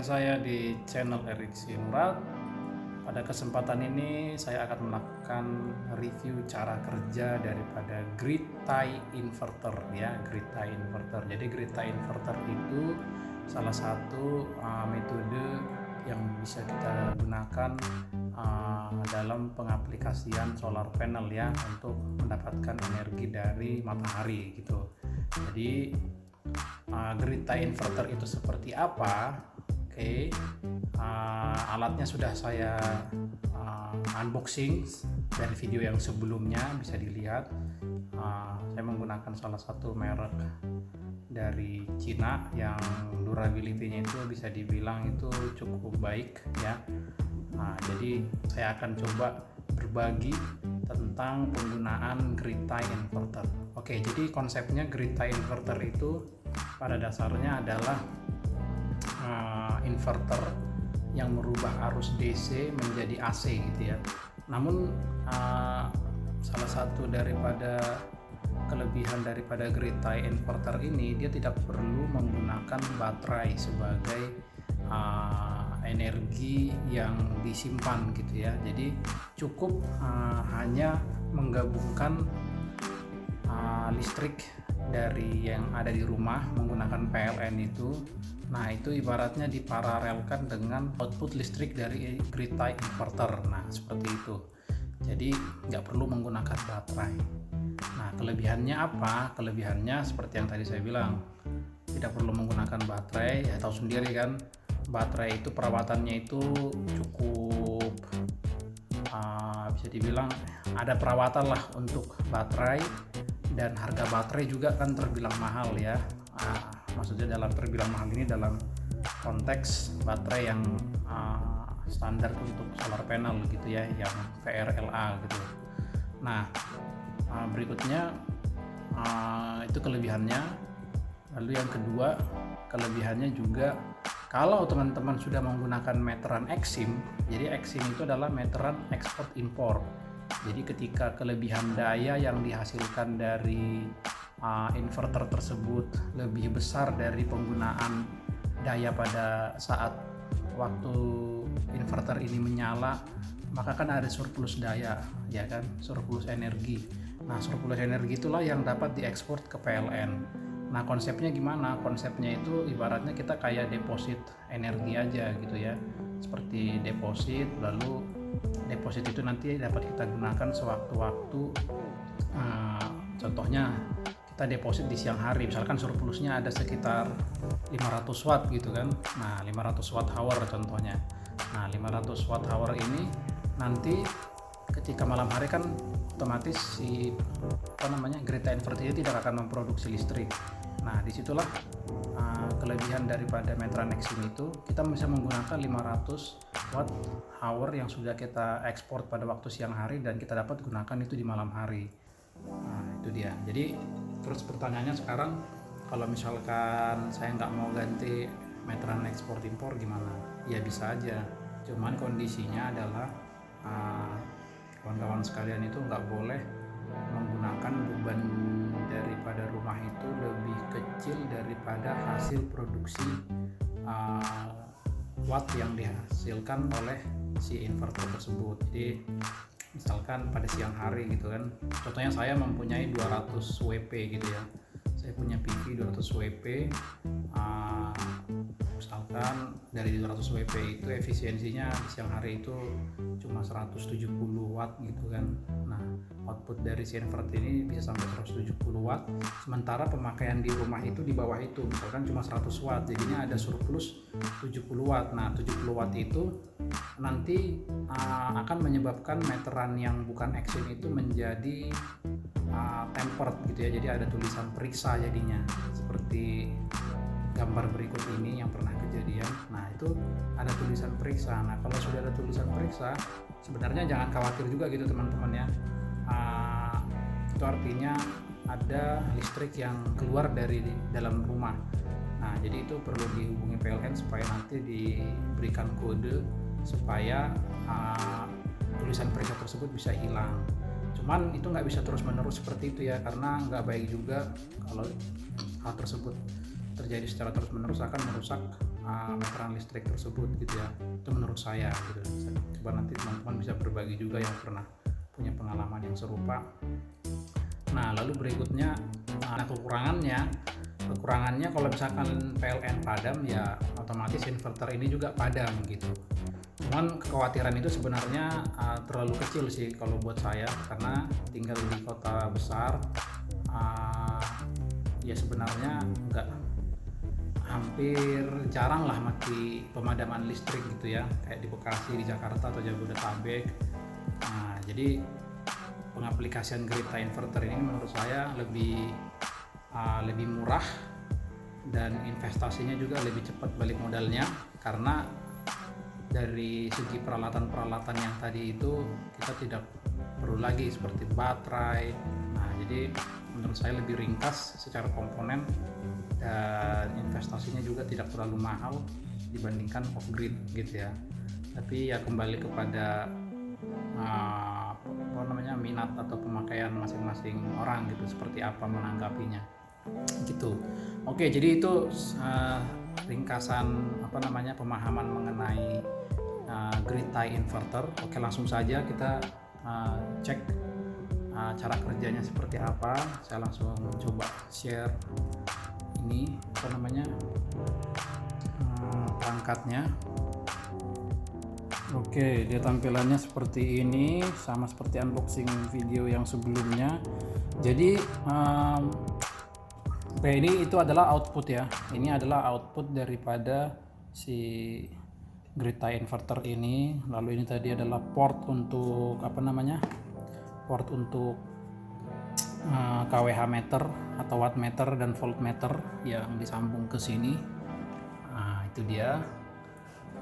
dengan saya di channel Erik Sinrat. Pada kesempatan ini saya akan melakukan review cara kerja daripada grid tie inverter ya, grid tie inverter. Jadi grid tie inverter itu salah satu metode yang bisa kita gunakan dalam pengaplikasian solar panel ya, untuk mendapatkan energi dari matahari gitu. Jadi grid tie inverter itu seperti apa? Oke, alatnya sudah saya unboxing dari video yang sebelumnya, bisa dilihat. Saya menggunakan salah satu merek dari Cina yang durability-nya itu bisa dibilang itu cukup baik ya. Jadi saya akan coba berbagi tentang penggunaan grid tie inverter. Oke, jadi konsepnya grid tie inverter itu pada dasarnya adalah inverter yang merubah arus DC menjadi AC gitu ya. Namun salah satu daripada kelebihan daripada grid tie inverter ini, dia tidak perlu menggunakan baterai sebagai energi yang disimpan gitu ya. Jadi cukup hanya menggabungkan listrik dari yang ada di rumah menggunakan PLN itu. Nah, itu ibaratnya diparalelkan dengan output listrik dari grid tie inverter. Nah, seperti itu. Jadi nggak perlu menggunakan baterai. Nah, kelebihannya apa? Kelebihannya seperti yang tadi saya bilang, tidak perlu menggunakan baterai. Ya tahu sendiri kan, baterai itu perawatannya itu cukup bisa dibilang ada perawatan lah untuk baterai, dan harga baterai juga kan terbilang mahal ya. Maksudnya dalam terbilang mahal ini dalam konteks baterai yang standar untuk solar panel gitu ya, yang VRLA gitu. Nah, berikutnya itu kelebihannya. Lalu yang kedua, kelebihannya juga kalau teman-teman sudah menggunakan meteran Exim. Jadi Exim itu adalah meteran ekspor impor. Jadi ketika kelebihan daya yang dihasilkan dari inverter tersebut lebih besar dari penggunaan daya pada saat waktu inverter ini menyala, maka kan ada surplus daya ya kan, surplus energi. Nah, surplus energi itulah yang dapat diekspor ke PLN. Nah, konsepnya gimana? Konsepnya itu ibaratnya kita kayak deposit energi aja gitu ya, seperti deposit, lalu deposit itu nanti dapat kita gunakan sewaktu-waktu. Contohnya kita deposit di siang hari, misalkan surplusnya ada sekitar 500 watt gitu kan. Nah, 500 watt hour contohnya. Nah, 500 watt hour ini nanti ketika malam hari kan otomatis si grid tie inverter itu tidak akan memproduksi listrik. Nah, disitulah kelebihan daripada meteran Exim itu, kita bisa menggunakan 500 watt hour yang sudah kita ekspor pada waktu siang hari dan kita dapat gunakan itu di malam hari. Nah, itu dia. Jadi terus pertanyaannya sekarang, kalau misalkan saya nggak mau ganti meteran ekspor impor gimana? Ya bisa aja, cuman kondisinya adalah kawan-kawan sekalian itu nggak boleh menggunakan beban daripada rumah itu lebih kecil daripada hasil produksi watt yang dihasilkan oleh si inverter tersebut. Jadi misalkan pada siang hari gitu kan, contohnya saya mempunyai 200 WP gitu ya, saya punya PV 200 WP. Misalkan dari 200 WP itu efisiensinya di siang hari itu cuma 170 watt gitu kan. Nah, output dari si inverter ini bisa sampai 170 watt, sementara pemakaian di rumah itu di bawah itu misalkan cuma 100 watt, jadinya ada surplus 70 watt. Nah, 70 watt itu nanti akan menyebabkan meteran yang bukan Exim itu menjadi tempered gitu ya, jadi ada tulisan periksa jadinya, seperti gambar berikut ini yang pernah kejadian. Nah, itu ada tulisan periksa. Nah, kalau sudah ada tulisan periksa, sebenarnya jangan khawatir juga gitu teman-teman ya. Itu artinya ada listrik yang keluar dari dalam rumah. Nah, jadi itu perlu dihubungi PLN supaya nanti diberikan kode supaya tulisan periksa tersebut bisa hilang. Cuman itu nggak bisa terus-menerus seperti itu ya, karena nggak baik juga kalau hal tersebut terjadi secara terus-menerus, akan merusak meteran listrik tersebut gitu ya. Itu menurut saya gitu. Coba nanti teman-teman bisa berbagi juga yang pernah punya pengalaman yang serupa. Nah, lalu berikutnya kekurangannya kalau misalkan PLN padam ya otomatis inverter ini juga padam gitu. Cuman kekhawatiran itu sebenarnya terlalu kecil sih kalau buat saya, karena tinggal di kota besar, ya sebenarnya hampir jarang lah mati pemadaman listrik gitu ya, kayak di Bekasi, di Jakarta atau Jabodetabek. Nah, jadi pengaplikasian grid tie inverter ini menurut saya lebih murah dan investasinya juga lebih cepat balik modalnya, karena dari segi peralatan-peralatan yang tadi itu kita tidak perlu lagi seperti baterai. Nah, jadi menurut saya lebih ringkas secara komponen dan investasinya juga tidak terlalu mahal dibandingkan off grid gitu ya. Tapi ya kembali kepada minat atau pemakaian masing-masing orang gitu, seperti apa menanggapinya gitu. Oke, jadi itu ringkasan pemahaman mengenai grid tie inverter. Oke, langsung saja kita cek cara kerjanya seperti apa. Saya langsung coba share ini perangkatnya. Oke, dia tampilannya seperti ini, sama seperti unboxing video yang sebelumnya. Jadi ini itu adalah output ya. Ini adalah output daripada si grid tie inverter ini. Lalu ini tadi adalah port untuk port untuk kWh meter atau wattmeter dan voltmeter yang disambung ke sini. Nah, itu dia.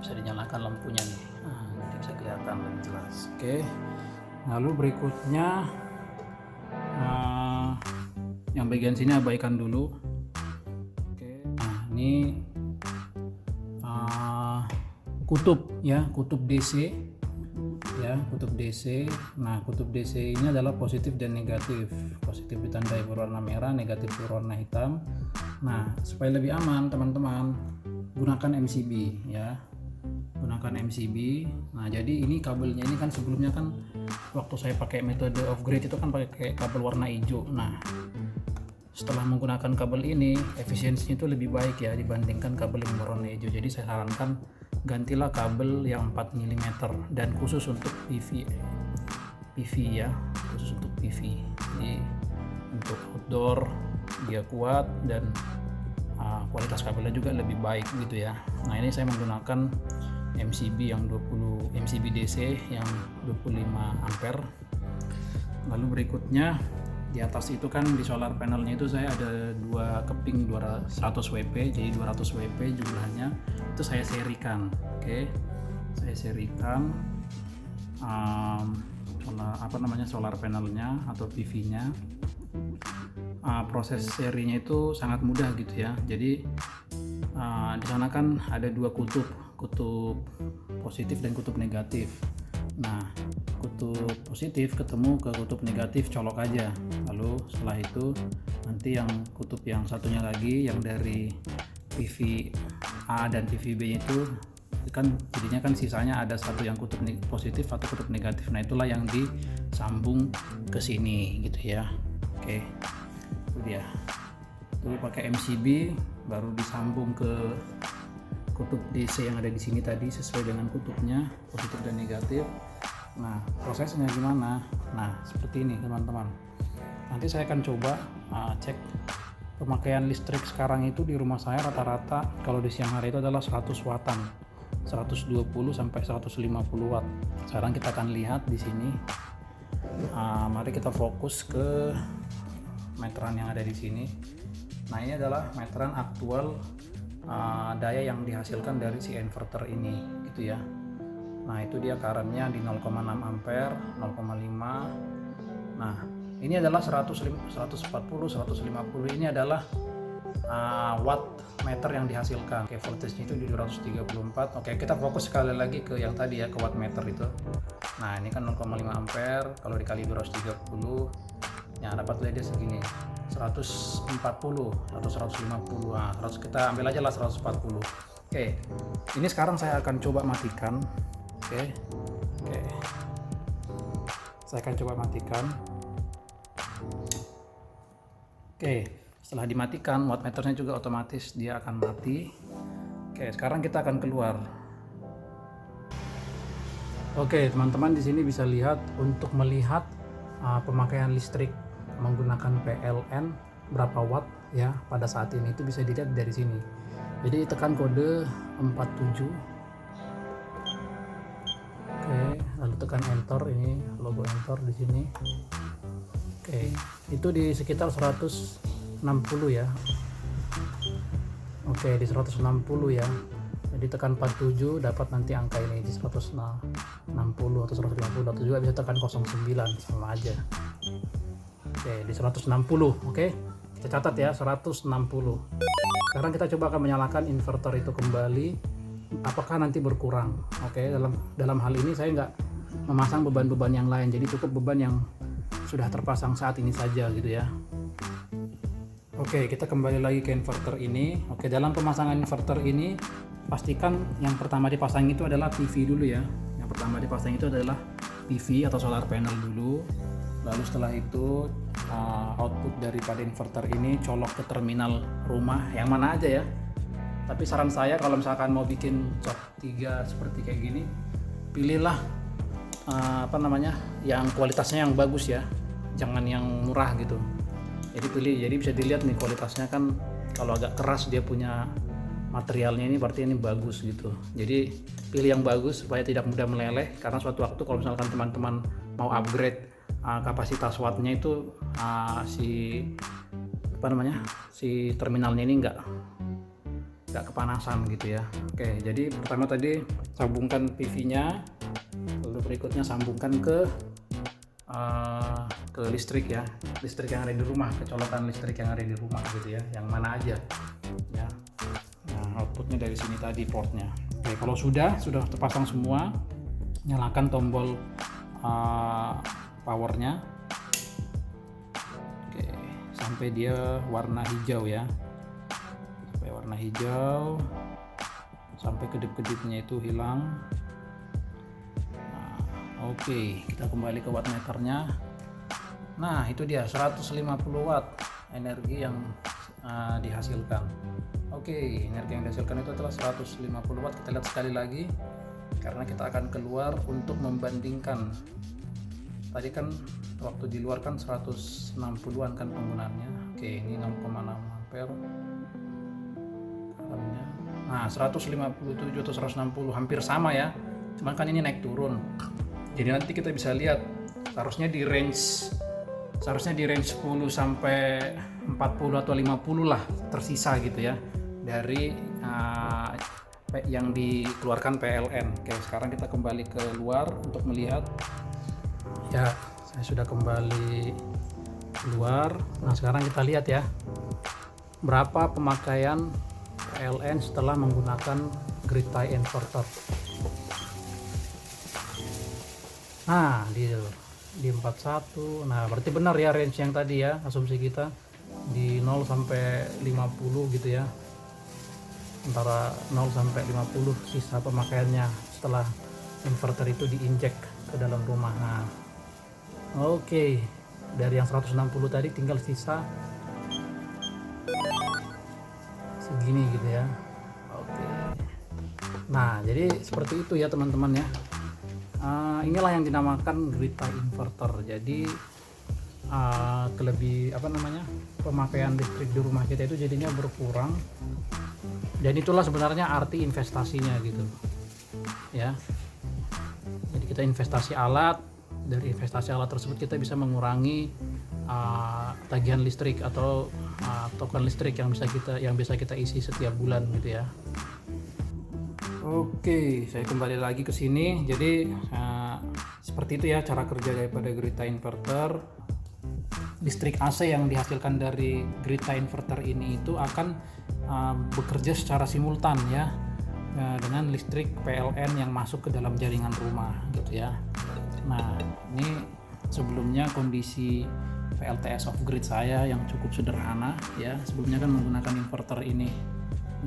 Bisa dinyalakan lampunya nih. Nah, nanti bisa kelihatan lebih jelas. Oke. Lalu berikutnya yang bagian sini abaikan dulu. Oke. Nah, ini kutub DC ya, kutub DC. Nah, kutub DC ini adalah positif dan negatif. Positif ditandai berwarna merah, negatif berwarna hitam. Nah, supaya lebih aman teman-teman, gunakan MCB ya. Gunakan MCB. Nah, jadi ini kabelnya ini kan sebelumnya kan waktu saya pakai metode off grid itu kan pakai kabel warna hijau. Nah, setelah menggunakan kabel ini efisiensinya itu lebih baik ya dibandingkan kabel yang berwarna hijau. Jadi saya sarankan gantilah kabel yang 4 mm dan khusus untuk PV ya, khusus untuk PV. Jadi untuk outdoor dia kuat dan kualitas kabelnya juga lebih baik gitu ya. Nah, ini saya menggunakan MCB DC yang 25 ampere. Lalu berikutnya di atas itu kan di solar panelnya itu saya ada 2 keping 100 WP, jadi 200 WP jumlahnya. Itu saya serikan. Oke. Saya serikan solar panelnya atau PV-nya. Proses serinya itu sangat mudah gitu ya. Jadi di sana kan ada 2 kutub positif dan kutub negatif. Nah, kutub positif ketemu ke kutub negatif, colok aja. Lalu setelah itu nanti yang kutub yang satunya lagi yang dari PV A dan PV B itu kan jadinya kan sisanya ada satu yang kutub positif atau kutub negatif. Nah, itulah yang disambung ke sini gitu ya. Oke. Itu dia. Itu pakai MCB baru disambung ke kutub DC yang ada di sini tadi sesuai dengan kutubnya positif dan negatif. Nah, prosesnya gimana? Nah, seperti ini teman-teman. Nanti saya akan coba cek pemakaian listrik sekarang itu di rumah saya rata-rata kalau di siang hari itu adalah 100 wattan, 120 sampai 150 watt. Sekarang kita akan lihat di sini. Mari kita fokus ke meteran yang ada di sini. Nah, ini adalah meteran aktual daya yang dihasilkan dari si inverter ini gitu ya. Nah, itu dia currentnya di 0,6 ampere, 0,5. Nah, ini adalah 140, 150. Ini adalah watt meter yang dihasilkan. Oke, voltage itu di 234. Oke, kita fokus sekali lagi ke yang tadi ya, ke watt meter itu. Nah, ini kan 0,5 ampere, kalau dikali 230 ya dapat dia segini, 140 atau 150. Nah, kita ambil aja lah 140. Oke, ini sekarang saya akan coba matikan. Oke, saya akan coba matikan. Oke, setelah dimatikan, wattmeternya juga otomatis dia akan mati. Oke, sekarang kita akan keluar. Oke, teman-teman di sini bisa lihat untuk melihat pemakaian listrik menggunakan PLN berapa watt ya pada saat ini, itu bisa dilihat dari sini. Jadi tekan kode 47. Oke, lalu tekan enter, ini logo enter di sini. Oke, itu di sekitar 160 ya. Oke, di 160 ya. Jadi tekan 47 dapat nanti angka ini di 160 atau 150, atau juga bisa tekan 09 sama aja. Oke, di 160. Oke, kita catat ya, 160. Sekarang kita coba akan menyalakan inverter itu kembali, apakah nanti berkurang. Oke, dalam hal ini saya nggak memasang beban-beban yang lain, jadi cukup beban yang sudah terpasang saat ini saja gitu ya. Oke, kita kembali lagi ke inverter ini. Oke, dalam pemasangan inverter ini pastikan yang pertama dipasang itu adalah PV dulu ya. Yang pertama dipasang itu adalah PV atau solar panel dulu. Lalu setelah itu output daripada inverter ini colok ke terminal rumah yang mana aja ya. Tapi saran saya kalau misalkan mau bikin cok 3 seperti kayak gini, pilihlah yang kualitasnya yang bagus ya, jangan yang murah gitu. Jadi bisa dilihat nih kualitasnya, kan kalau agak keras dia punya materialnya ini berarti ini bagus gitu. Jadi pilih yang bagus supaya tidak mudah meleleh, karena suatu waktu kalau misalkan teman-teman mau upgrade kapasitas wattnya itu si terminalnya ini nggak kepanasan gitu ya. Oke, jadi pertama tadi sambungkan PV-nya, lalu berikutnya sambungkan ke listrik ya, listrik yang ada di rumah, kecolokan listrik yang ada di rumah gitu ya, yang mana aja ya. Nah, outputnya dari sini tadi portnya. Oke, kalau sudah terpasang semua, nyalakan tombol powernya. Oke, sampai dia warna hijau ya, sampai warna hijau, sampai kedip-kedipnya itu hilang. Oke, kita kembali ke wattmeternya. Nah, itu dia 150 watt energi yang dihasilkan. Oke, energi yang dihasilkan itu adalah 150 watt. Kita lihat sekali lagi, karena kita akan keluar untuk membandingkan. Tadi kan waktu di luar kan 160-an kan penggunaannya. Oke, ini 6,6 ampere. Nah, 157 atau 160 hampir sama ya. Cuman kan ini naik turun. Jadi nanti kita bisa lihat seharusnya di range 10 sampai 40 atau 50 lah tersisa gitu ya dari yang dikeluarkan PLN. Oke, sekarang kita kembali ke luar untuk melihat. Ya, saya sudah kembali keluar. Nah, sekarang kita lihat ya berapa pemakaian PLN setelah menggunakan grid tie inverter. Nah, di 41. Nah, berarti benar ya range yang tadi ya, asumsi kita di 0 sampai 50 gitu ya. Antara 0 sampai 50 sisa pemakaiannya setelah inverter itu diinjek ke dalam rumah. Nah, oke. Dari yang 160 tadi tinggal sisa segini gitu ya. Oke. Nah, jadi seperti itu ya teman-teman ya. Inilah yang dinamakan grid tie inverter. Jadi pemakaian listrik di rumah kita itu jadinya berkurang, dan itulah sebenarnya arti investasinya gitu ya. Jadi kita investasi alat, dari investasi alat tersebut kita bisa mengurangi tagihan listrik atau token listrik yang bisa kita isi setiap bulan gitu ya. Oke, saya kembali lagi ke sini. Jadi seperti itu ya cara kerja daripada grid tie inverter. Listrik AC yang dihasilkan dari grid tie inverter ini itu akan bekerja secara simultan ya dengan listrik PLN yang masuk ke dalam jaringan rumah gitu ya. Nah, ini sebelumnya kondisi PLTS off grid saya yang cukup sederhana ya. Sebelumnya kan menggunakan inverter ini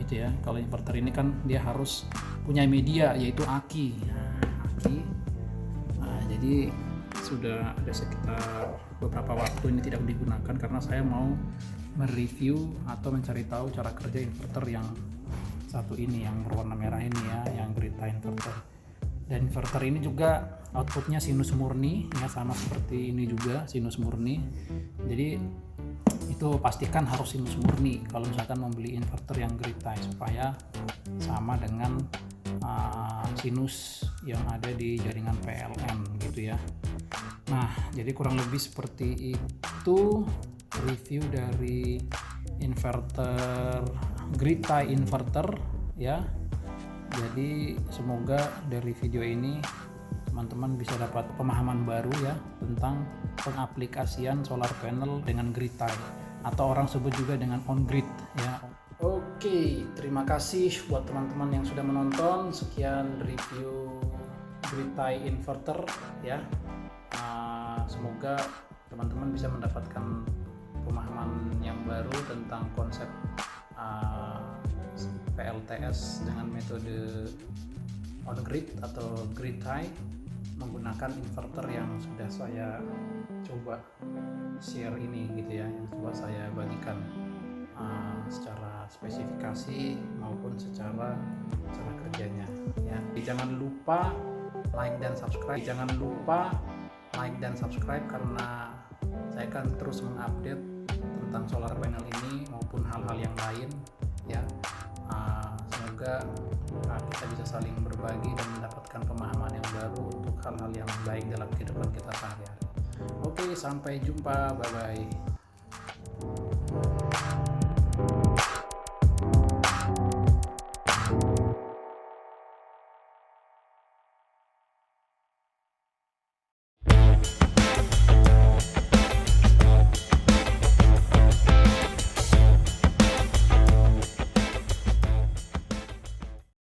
gitu ya. Kalau inverter ini kan dia harus punya media yaitu aki. Jadi sudah ada sekitar beberapa waktu ini tidak digunakan karena saya mau mereview atau mencari tahu cara kerja inverter yang satu ini, yang berwarna merah ini ya, yang Grita inverter. Dan inverter ini juga outputnya sinus murni ya, sama seperti ini juga sinus murni. Jadi itu pastikan harus sinus murni kalau misalkan membeli inverter yang Grita, supaya sama dengan sinus yang ada di jaringan PLN gitu ya. Nah, jadi kurang lebih seperti itu review dari inverter Grita inverter ya. Jadi semoga dari video ini teman-teman bisa dapat pemahaman baru ya tentang pengaplikasian solar panel dengan Grita, atau orang sebut juga dengan on grid ya. Oke, terima kasih buat teman-teman yang sudah menonton. Sekian review Grita inverter ya. Semoga teman-teman bisa mendapatkan pemahaman yang baru tentang konsep PLTS dengan metode on grid atau grid tie menggunakan inverter yang sudah saya coba share ini gitu ya, yang coba saya bagikan secara spesifikasi maupun secara cara kerjanya ya. Jangan lupa like dan subscribe karena saya akan terus mengupdate tentang solar panel ini maupun hal-hal yang lain ya. Semoga kita bisa saling berbagi dan mendapatkan pemahaman yang baru untuk hal-hal yang baik dalam kehidupan kita sehari-hari. Oke, sampai jumpa, bye bye.